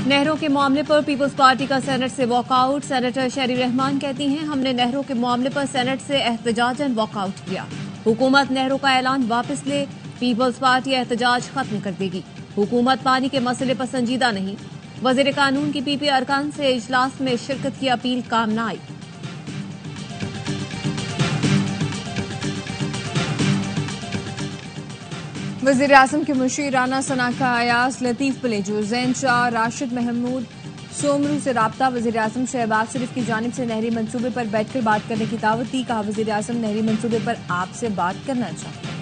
नहरों के मामले पर पीपल्स पार्टी का सेनेट से वॉकआउट। सेनेटर शहरी रहमान कहती हैं, हमने नहरों के मामले पर सेनेट से एहतजाजन वॉकआउट किया। हुकूमत नहरों का ऐलान वापस ले, पीपल्स पार्टी एहतजाज खत्म कर देगी। हुकूमत पानी के मसले पर संजीदा नहीं। वजीर कानून की पीपी अरकान से इजलास में शिरकत की अपील काम न आई। वज़ीर आज़म के मुशीर राना सनाका अयाज लतीफ पलेजो जैन शाह राशिद महमूद सोमरू से राब्ता। वज़ीर आज़म शहबाज शरीफ की जानिब से नहरी मंसूबे पर बैठकर बात करने की दावत दी। कहा, वज़ीर आज़म नहरी मंसूबे पर आपसे बात करना चाहते हैं।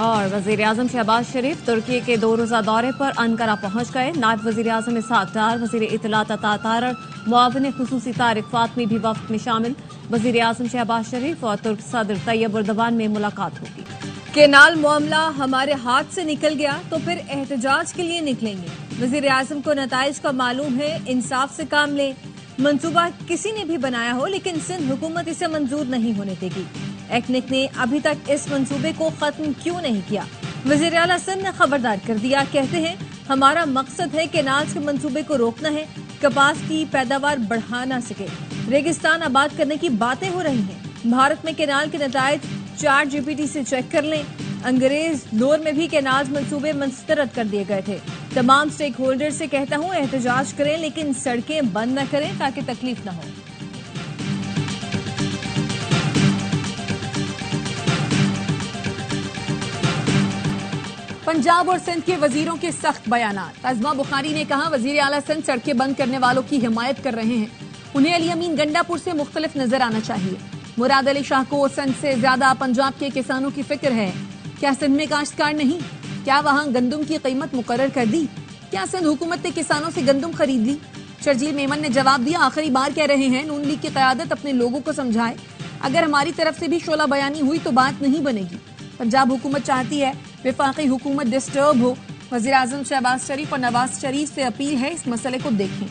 और वज़ीर आज़म शहबाज शरीफ तुर्की के 2 रोज़ा दौरे पर अंकारा पहुंच गए। नायब वज़ीर आज़म इसहाक डार, वज़ीर इत्तलात अता तारड़, मुआविन खुसूसी तारिक फातमी भी वफ्द में शामिल। वज़ीर आज़म शहबाज शरीफ और तुर्क सदर तैयब उर्दवान में मुलाकात होगी। केनाल मामला हमारे हाथ से निकल गया तो फिर एहतजाज के लिए निकलेंगे। वज़ीर आज़म को नताइज का मालूम है, इंसाफ से काम ले। मंसूबा किसी ने भी बनाया हो, लेकिन सिंध हुकूमत इसे मंजूर नहीं होने देगी। एक्निक ने अभी तक इस मंसूबे को खत्म क्यों नहीं किया? वज़ीर आला सिंध ने खबरदार कर दिया। कहते हैं, हमारा मकसद है केनाल्स के मंसूबे को रोकना है, कपास की पैदावार बढ़ा ना सके। रेगिस्तान आबाद करने की बातें हो रही हैं। भारत में केनाल के नताइज चार्ट जीपीटी से चेक कर लें। अंग्रेज दौर में भी केनाल्स मंसूबे मुस्तरद कर दिए गए थे। तमाम स्टेक होल्डर से कहता हूं, एहतजाज करें, लेकिन सड़कें बंद न करें ताकि तकलीफ न हो। पंजाब और सिंध के वजीरों के सख्त बयानात। अज़मा बुखारी ने कहा, वजीर आला सिंध सड़कें बंद करने वालों की हिमायत कर रहे हैं। उन्हें अली अमीन गंडापुर से मुख्तलिफ नजर आना चाहिए। मुराद अली शाह को सिंध से ज्यादा पंजाब के किसानों की फिक्र है। क्या सिंध में काश्तकार नहीं? क्या वहां गंदुम की कीमत मुकर्रर कर दी? क्या सिंध हुकूमत ने किसानों से गंदुम खरीद ली? शर्जील मेमन ने जवाब दिया, आखिरी बार कह रहे हैं, नून लीग की क़यादत अपने लोगों को समझाए। अगर हमारी तरफ से भी शोला बयानी हुई तो बात नहीं बनेगी। पंजाब हुकूमत चाहती है वफाकी हुकूमत डिस्टर्ब हो। वज़ीर आज़म शहबाज शरीफ और नवाज शरीफ से अपील है, इस मसले को देखें।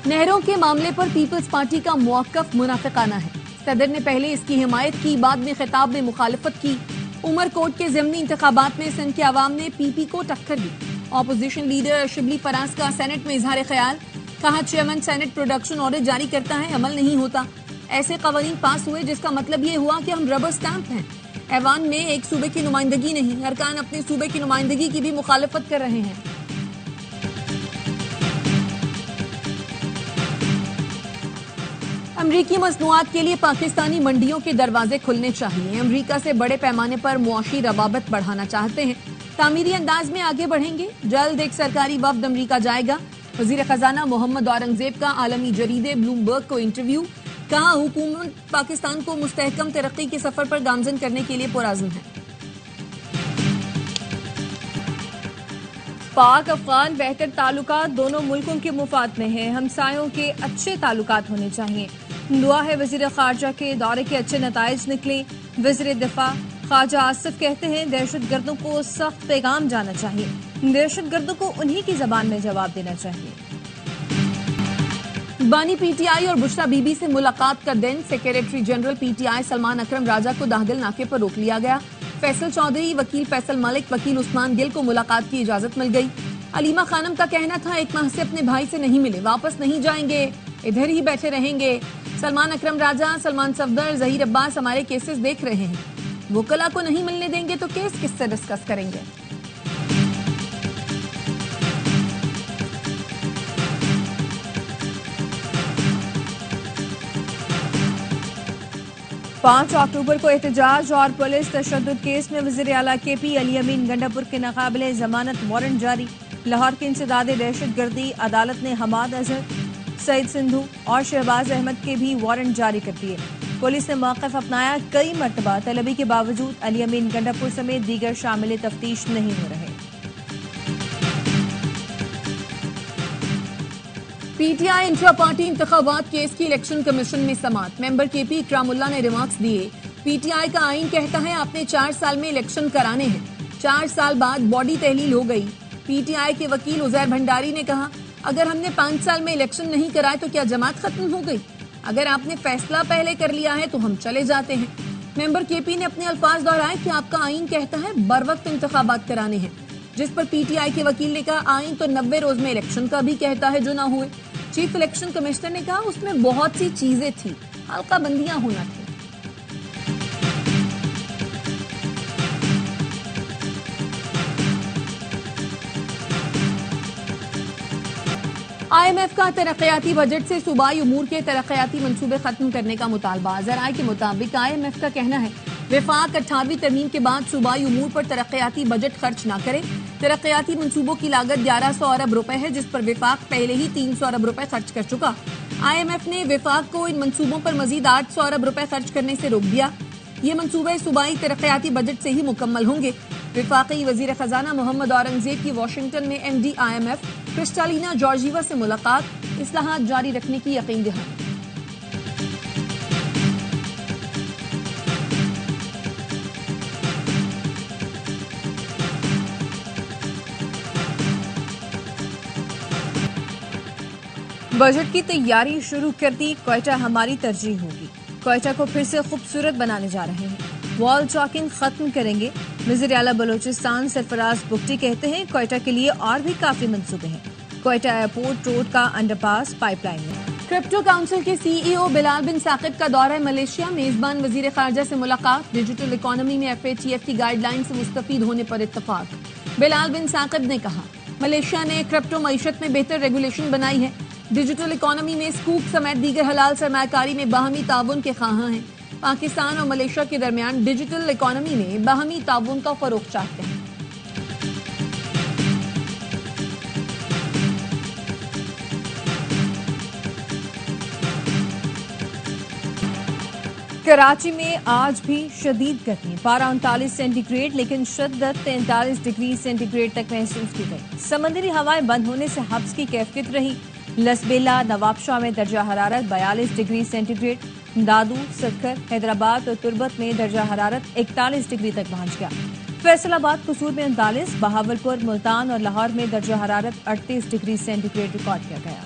नहरों के मामले पर पीपल्स पार्टी का मौक़िफ़ मुनाफिकाना है। सदर ने पहले इसकी हिमायत की, बाद में खिताब में मुखालफत की। उमरकोट के ज़िमनी इंतखाबात में सिंध के अवाम ने पीपी को टक्कर दी। ऑपोजिशन लीडर शिबली फराज का सेनेट में इजहार ख्याल। कहा, चेयरमैन सेनेट प्रोडक्शन ऑर्डर जारी करता है, अमल नहीं होता। ऐसे कवानीन पास हुए जिसका मतलब ये हुआ कि हम रबर स्टैंप हैं। ऐवान में एक सूबे की नुमाइंदगी नहीं, अरकान अपने सूबे की नुमाइंदगी की भी मुखालफत कर रहे हैं। अमरीकी मसनूआत के लिए पाकिस्तानी मंडियों के दरवाजे खुलने चाहिए। अमरीका से बड़े पैमाने पर मुआशी रवाबत बढ़ाना चाहते हैं। तामीरी अंदाज में आगे बढ़ेंगे। जल्द एक सरकारी वफ्द अमरीका जाएगा। वजीर खजाना मोहम्मद औरंगजेब का आलमी जरीदे ब्लूमबर्ग को इंटरव्यू। कहा, हुकूमत पाकिस्तान को मुस्तहकम तरक्की के सफर पर गामजन करने के लिए पुरअज़्म है। पाक अफगान बेहतर ताल्लुकात दोनों मुल्कों के मुफाद में है। हमसायों के अच्छे ताल्लुकात होने चाहिए। दुआ है वजीर खारजा के दौरे के अच्छे नताइज निकले। वजीर दिफा ख्वाजा आसिफ कहते हैं, दहशतगर्दों को सख्त पैगाम जाना चाहिए। दहशतगर्दों को उन्हीं की जबान में जवाब देना चाहिए। बानी पीटीआई और बुशरा बीबी से मुलाकात का दिन। सेक्रेटरी जनरल पीटीआई सलमान अकरम राजा को दाहदिल नाके पर रोक लिया गया। फैसल चौधरी, वकील फैसल मलिक, वकील उस्मान गिल को मुलाकात की इजाजत मिल गई। अलीमा खानम का कहना था, 1 माह से अपने भाई से नहीं मिले, वापस नहीं जाएंगे, इधर ही बैठे रहेंगे। सलमान अकरम राजा, सलमान सफदर, जहीर अब्बास हमारे केसेस देख रहे हैं। वकला को नहीं मिलने देंगे तो केस किससे डिस्कस करेंगे? पांच अक्टूबर को एहतजाज और पुलिस तशद्दुद केस में वज़ीर आला केपी अली अमीन गंडापुर के नाकाबिले जमानत वारंट जारी। लाहौर की इंसदादे दहशतगर्दी अदालत ने हमाद अजहर, सईद सिंधु और शहबाज अहमद के भी वारंट जारी कर दिए। पुलिस ने मौक़िफ़ अपनाया। कई मरतबा तलबी के बावजूद अली अमीन गंडापुर समेत दीगर शामिल तफ्तीश नहीं हो रहे। पीटीआई इंट्रा पार्टी इंतखाबात केस की इलेक्शन कमीशन में समात। मेंबर केपी इकरामुल्लाह ने रिमार्क्स दिए, पीटीआई का आईन कहता है आपने 4 साल में इलेक्शन कराने हैं। 4 साल बाद बॉडी तहलील हो गई। पीटीआई के वकील उजैर भंडारी ने कहा, अगर हमने 5 साल में इलेक्शन नहीं कराए तो क्या जमात खत्म हो गई? अगर आपने फैसला पहले कर लिया है तो हम चले जाते हैं। मेंबर केपी ने अपने अल्फाज दोहराए कि आपका आईन कहता है बर वक्त इंतखाबात कराने हैं, जिस पर पीटीआई के वकील ने कहा आईन तो 90 रोज में इलेक्शन का भी कहता है जो ना हुए। चीफ इलेक्शन कमिश्नर ने कहा उसमें बहुत सी चीजें थी, हल्का बंदियां होना थी। IMF का तरक्याती बजट से सूबाई उमूर के तरक्याती मंसूबे खत्म करने का मुतालबा। जराए के मुताबिक IMF का कहना है वफाक 18वीं तरमीम के बाद सूबाई उमूर पर तरक्याती बजट खर्च न करे। तरक्याती मंसूबों की लागत 1100 अरब रुपए है, जिस पर वफाक पहले ही 300 अरब रुपए खर्च कर चुका। IMF ने वफाक को इन मंसूबों पर मजीद 800 अरब रुपए खर्च करने से रोक दिया। ये मंसूबे सूबाई तरक्याती बजट से ही मुकम्मल होंगे। विफाकी वजीर खजाना मोहम्मद औरंगजेब की वाशिंगटन में MD IMF क्रिस्टालिना जॉर्जीवा से मुलाकात, इस्लाहात जारी रखने की यकीन दहानी। बजट की तैयारी शुरू कर दी, क्वेटा हमारी तरजीह होगी। क्वेटा को फिर से खूबसूरत बनाने जा रहे हैं, वॉल चॉकिंग खत्म करेंगे। वज़ीर आला बलोचिस्तान सरफराज बुगटी कहते हैं क्वेटा के लिए और भी काफी मंसूबे हैं। क्वेटा एयरपोर्ट रोड का अंडरपास पाइपलाइन में। क्रिप्टो काउंसिल के CEO बिलाल बिन साकिब का दौरा मलेशिया, मेजबान वजीर खारजा से मुलाकात। डिजिटल इकोनॉमी में FATF की गाइडलाइन से मुस्तफीद होने पर इत्तफाक। बिलाल बिन साकिब ने कहा मलेशिया ने क्रिप्टो मईशत में बेहतर रेगुलेशन बनाई है। डिजिटल इकोनॉमी में स्कूप समेत दीगर हलाल सरमाकारी में बाहमी ताउन के ख्वाहां हैं। पाकिस्तान और मलेशिया के दरमियान डिजिटल इकोनॉमी में बाहमी ताउन का फरोग चाहते हैं। कराची में आज भी शदीद गर्मी, पारा 39 सेंटीग्रेड लेकिन शिद्दत 43 डिग्री सेंटीग्रेड तक महसूस की गई। समंदरी हवाएं बंद होने से हब्स की कैफियत रही। लसबेला नवाबशाह में दर्जा हरारत 42 डिग्री सेंटीग्रेड, दादू, सक्कर, हैदराबाद और तुर्बत में दर्जा हरारत 41 डिग्री तक पहुंच गया। फैसलाबाद, कसूर में 39, बहावलपुर, मुल्तान और लाहौर में दर्जा हरारत 38 डिग्री सेंटीग्रेड रिकॉर्ड किया गया।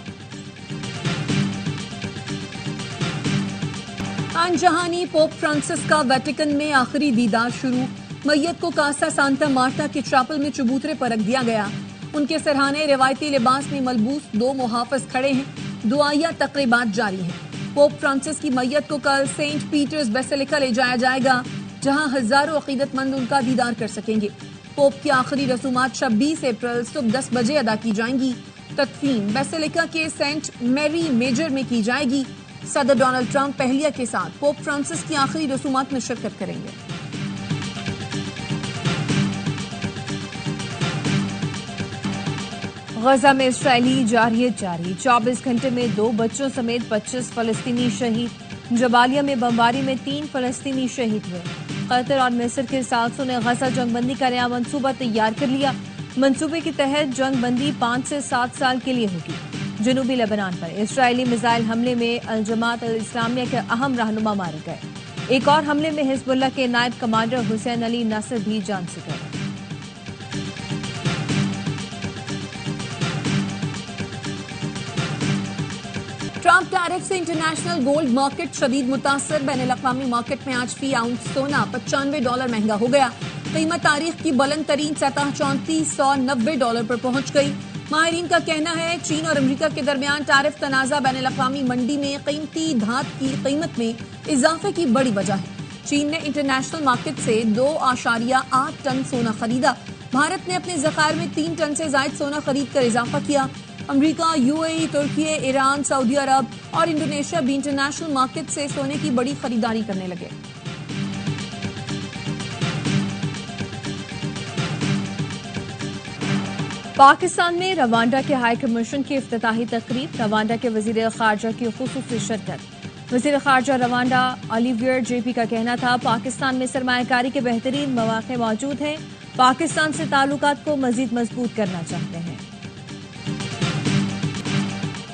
अनजहानी पोप फ्रांसिस का वेटिकन में आखिरी दीदार शुरू। मैयत को कासा सांता मार्ता के चैपल में चबूतरे पर रख दिया गया। उनके सरहाने रिवायती लिबास में मलबूस 2 मुहाफिज खड़े हैं। दुआया तकरीबात जारी हैं। पोप फ्रांसिस की मैयत को कल सेंट पीटर्स बेसिलिका ले जाया जाएगा, जहां हजारों अकीदतमंद उनका दीदार कर सकेंगे। पोप की आखिरी रसूमात 26 अप्रैल सुबह 10 बजे अदा की जाएंगी। तदफीन बेसिलिका के सेंट मैरी मेजर में की जाएगी। सदर डोनाल्ड ट्रंप पहलिया के साथ पोप फ्रांसिस की आखिरी रसूमात में शिरकत करेंगे। गजा में इसराइली जारियत जारी, 24 घंटे में 2 बच्चों समेत 25 फलस्तीनी शहीद। जबालिया में बमबारी में 3 फलस्तीनी शहीद हुए। कतर और मिस्र के साल्सों ने गजा जंगबंदी का नया मंसूबा तैयार कर लिया। मंसूबे के तहत जंगबंदी 5 से 7 साल के लिए होगी। जनूबी लेबनान पर इस्राएली मिसाइल हमले में अल जमात अल इस्लामिया के अहम रहनुमा मारे गए। एक और हमले में हिजबुल्लाह के नायब कमांडर हुसैन अली नसर भी जान से गए। ट्रंप टैरिफ से इंटरनेशनल गोल्ड मार्केट शदीद मुतासर। बैनुल-अक़वामी मार्केट में आज फी आउंस सोना $95 महंगा हो गया। कीमत तारीख की बुलंद तरीन सतह $3490 पर पहुंच गई। माहिरीन का कहना है चीन और अमेरिका के दरमियान टैरिफ तनाज़ा बैनुल-अक़वामी मंडी में कीमती धात की कीमत में इजाफे की बड़ी वजह है। चीन ने इंटरनेशनल मार्केट से 2.8 टन सोना खरीदा। भारत ने अपने ज़खायर में 3 टन से ज़ायद सोना खरीद कर इजाफा किया। अमेरिका, UAE, तुर्की, ईरान, सऊदी अरब और इंडोनेशिया भी इंटरनेशनल मार्केट से सोने की बड़ी खरीदारी करने लगे। पाकिस्तान में रवांडा के हाई कमीशन की इफ्तिताही तकरीब, रवांडा के वजीर खारजा की खुसूसी शिरकत। वजीर खारजा रवांडा ओलिवियर JP का कहना था पाकिस्तान में सरमायाकारी के बेहतरीन मौके मौजूद हैं, पाकिस्तान से ताल्लुकात को मजीद मजबूत करना चाहते हैं।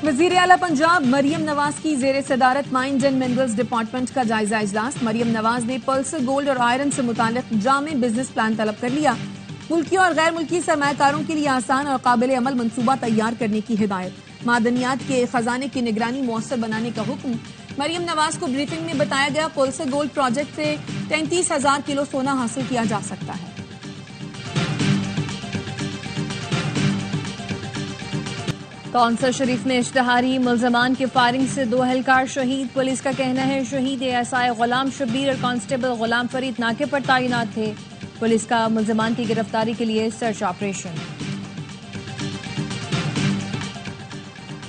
वजीर आला पंजाब मरियम नवाज की जेर सदारत माइंस एंड मिनरल्स डिपार्टमेंट का जायजा इजलास। मरियम नवाज ने पल्सर गोल्ड और आयरन से मुतालिक जामे बिजनेस प्लान तलब कर लिया। मुल्की और गैर मुल्की सरमायाकारों के लिए आसान और काबिल अमल मंसूबा तैयार करने की हिदायत। मादनियात के खजाने की निगरानी मौसर बनाने का हुक्म। मरियम नवाज को ब्रीफिंग में बताया गया पुलसर गोल्ड प्रोजेक्ट से 33,000 किलो सोना हासिल किया जा सकता है। कौंसल शरीफ में इश्तिहारी मुल्जमान के फायरिंग से 2 एहलकार शहीद। पुलिस का कहना है शहीद एएसआई गुलाम शब्बीर और कांस्टेबल गुलाम फरीद नाके पर तैनात थे। पुलिस का मुल्जमान की गिरफ्तारी के लिए सर्च ऑपरेशन।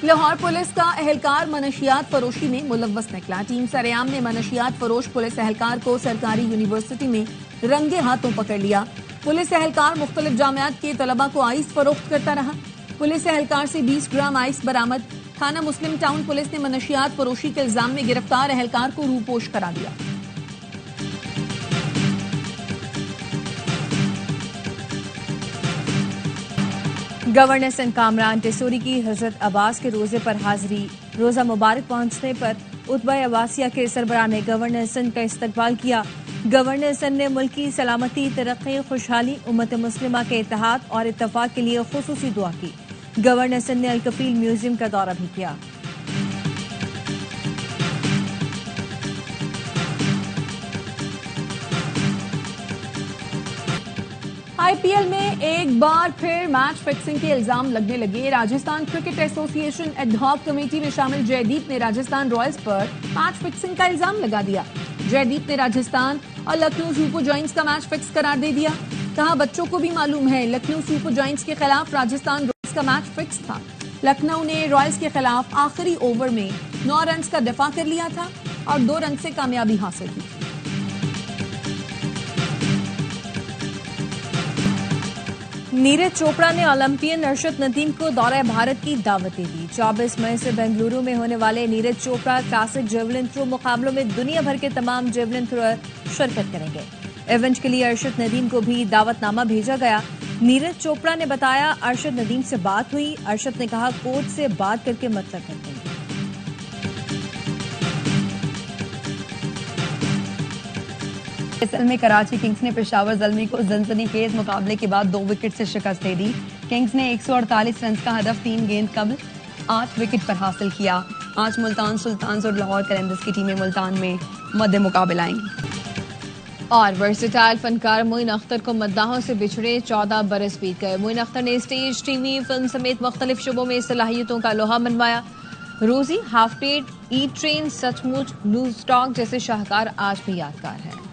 लाहौर पुलिस का एहलकार मनशियात फरोशी में मुलव्वस निकला। टीम सरेआम ने मनशियात फरोश पुलिस एहलकार को सरकारी यूनिवर्सिटी में रंगे हाथों पकड़ लिया। पुलिस एहलकार मुख्तलिफ जामियात के तलबा को आइस फरोख्त करता रहा। पुलिस एहलकार से 20 ग्राम आइस बरामद। थाना मुस्लिम टाउन पुलिस ने मनशियात फरोशी के इल्जाम में गिरफ्तार एहलकार को रूपोश करा दिया। गवर्नर सिंध कामरान टेसोरी की हजरत अब्बास के रोजे पर हाजिरी। रोजा मुबारक पहुंचने पर उतबा अब्बासिया के सरबराह ने गवर्नर सिंध का इस्तकबाल किया। गवर्नर सिंध ने मुल्क की सलामती, तरक्की, खुशहाली, उम्मत मुस्लिमा के इत्तेहाद और इत्तफाक के लिए खुसूसी दुआ की। गवर्नर सिंध ने अलकफील म्यूजियम का दौरा भी किया। आईपीएल में एक बार फिर मैच फिक्सिंग के इल्जाम लगने लगे। Rajasthan cricket association ad hoc committee में शामिल जयदीप ने राजस्थान रॉयल्स पर मैच फिक्सिंग का इल्जाम लगा दिया। जयदीप ने राजस्थान और लखनऊ सुपर जायंट्स का मैच फिक्स करार दे दिया। कहा बच्चों को भी मालूम है लखनऊ सुपर जायंट्स के खिलाफ राजस्थान रॉयल्स का मैच फिक्स था। लखनऊ ने रॉयल्स के खिलाफ आखिरी ओवर में 9 रन का दफा कर लिया था और 2 रन से कामयाबी हासिल की। नीरज चोपड़ा ने ओलंपियन अरशद नदीम को दौरे भारत की दावत दे दी। 24 मई से बेंगलुरु में होने वाले Neeraj Chopra classic javelin throw मुकाबलों में दुनिया भर के तमाम जेवलिन थ्रोअर शिरकत करेंगे। इवेंट के लिए अरशद नदीम को भी दावतनामा भेजा गया। नीरज चोपड़ा ने बताया अरशद नदीम से बात हुई। अरशद ने कहा कोच से बात करके मतलब कर देंगे। आईएसएल में कराची किंग्स ने पेशावर ज़ल्मी को सनसनीखेज मुकाबले के बाद 2 विकेट से शिकस्त दे दी। किंग्स ने 148 रन का हदफ 3 गेंद कबल 8 विकेट पर हासिल किया। आज मुल्तान सुल्तान्स और लाहौर कलंदर्स की टीमें मुल्तान में मद्दे मुकाबला आएंगी। और वर्सेटाइल फनकार मोइन अख्तर को मद्दाहों से बिछड़े 14 बरस बीत गए। मोइन अख्तर ने स्टेज, टीवी, फिल्म समेत मुख्तलिफ शुबों में सलाहियतों का लोहा मनवाया। रोजी, हाफ पेड, ईट ट्रेन, सचमुच, लूज स्टॉक जैसे शाहकार आज भी यादगार है।